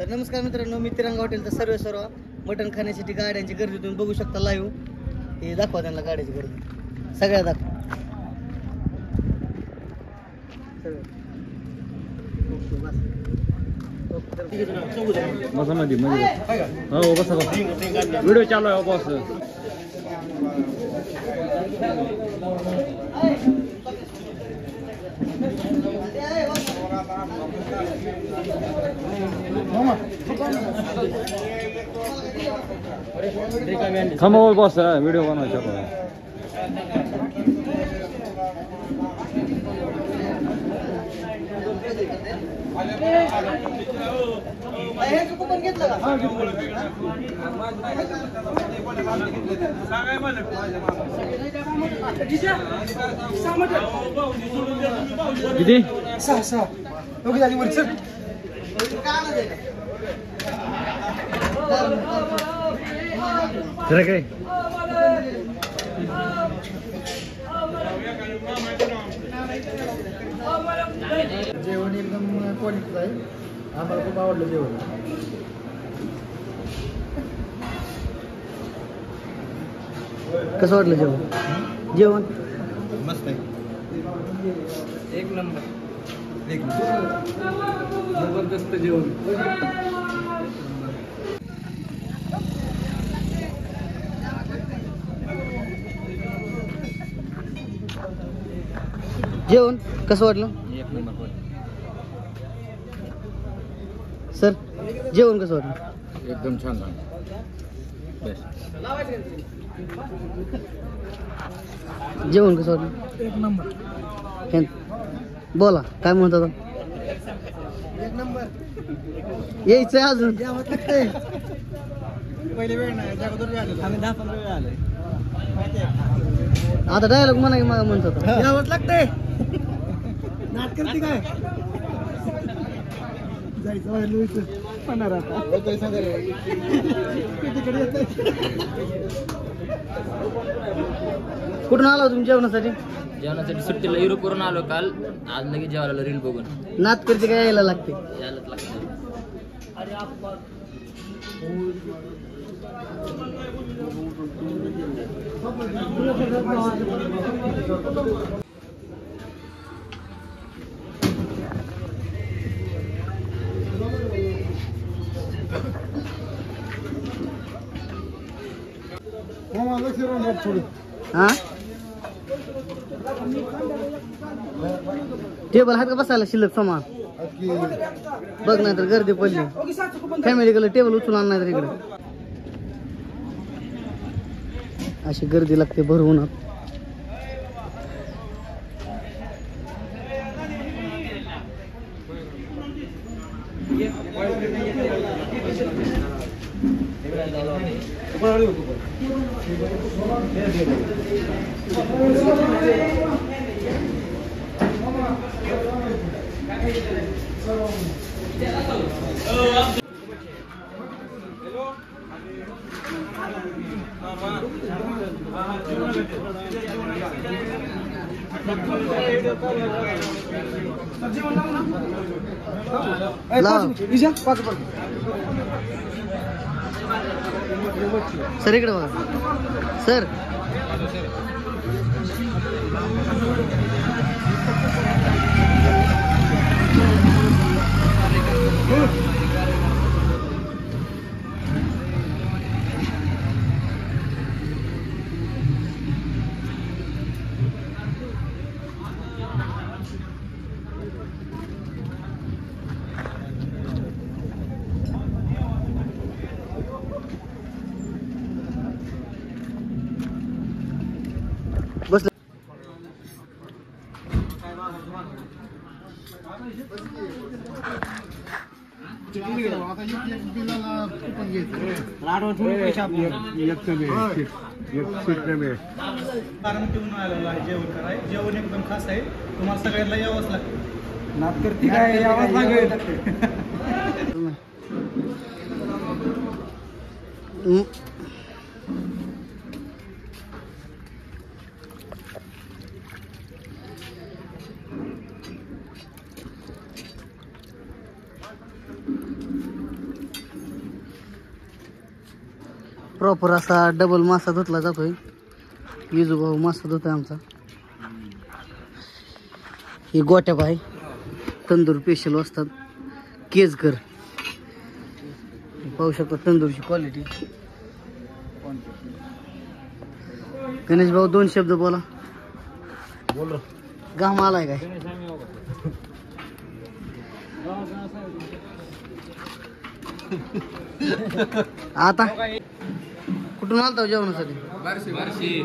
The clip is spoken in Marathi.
तर नमस्कार मित्रांनो, मी तिरंगा हॉटेलचा सर्व मटण खाण्यासाठी गाड्यांची गर्दी तुम्ही बघू शकता लाईव्ह. हे दाखवा त्यांना गाड्याची गर्दी सगळ्या दाखवा. बसा मध्ये हो बसा व्हिडिओ चालू आहे बॉस. थांबा बॉस, व्हिडिओ बनवायचा. किती सहा ओके झाली वर चल. जरा काय जेवण एकदम क्वालिटीचं आहे. आम्हाला खूप आवडलं जेवण. कसं वाटलं जेवण? जेवण मस्त आहे, एक नंबर, एक जबरदस्त जेवण. जेवण कसं वाटलं? एक नंबर सर, जेवण कसं वाटलं? एकदम छान झालं. जेवण कसं वाटलं? एक नंबर. बोला काय म्हणत होता? एक नंबर. यायचंय अजून? पहिले वेळ नाही, आम्ही 10-15 वेळ आलोय. आता डायलॉग म्हणा की मला म्हणत होता. यावंच लागतंय. नाट करते काय जायचं पणार आता कुठून आला तुम्ही जेवणासाठी? जेवणासाठी सुट्टीला युरोपवरून आलो काल. आज लगेच जेवायला रील बघून नात करते काय यायला लागते? यायलाच लागतं. हा टेबल आहेत का बसायला शिल्लक समा? बघ नाही तर गर्दी पडली. फॅमिली कडे टेबल उचलून आण नाही तर इकडे अशी गर्दी लागते भरवून. सर इकडे बघा सर. बस जेवण एकदम खास आहे. तुम्हाला सगळ्यांना यावंच लागतं. नात करते काय यावंच लागेल. प्रॉपर असा डबल मासा धुतला जातोय. विजू भाऊ मासा धुतोय आमचा. हे गोट्या भाई तंदूर स्पेशल असतात केजकर. पाहू शकता तंदूरची क्वालिटी. गणेश भाऊ 2 शब्द बोला. बोल घाम आलाय काय? आता कुठून आलता जेवणासाठी? बारशी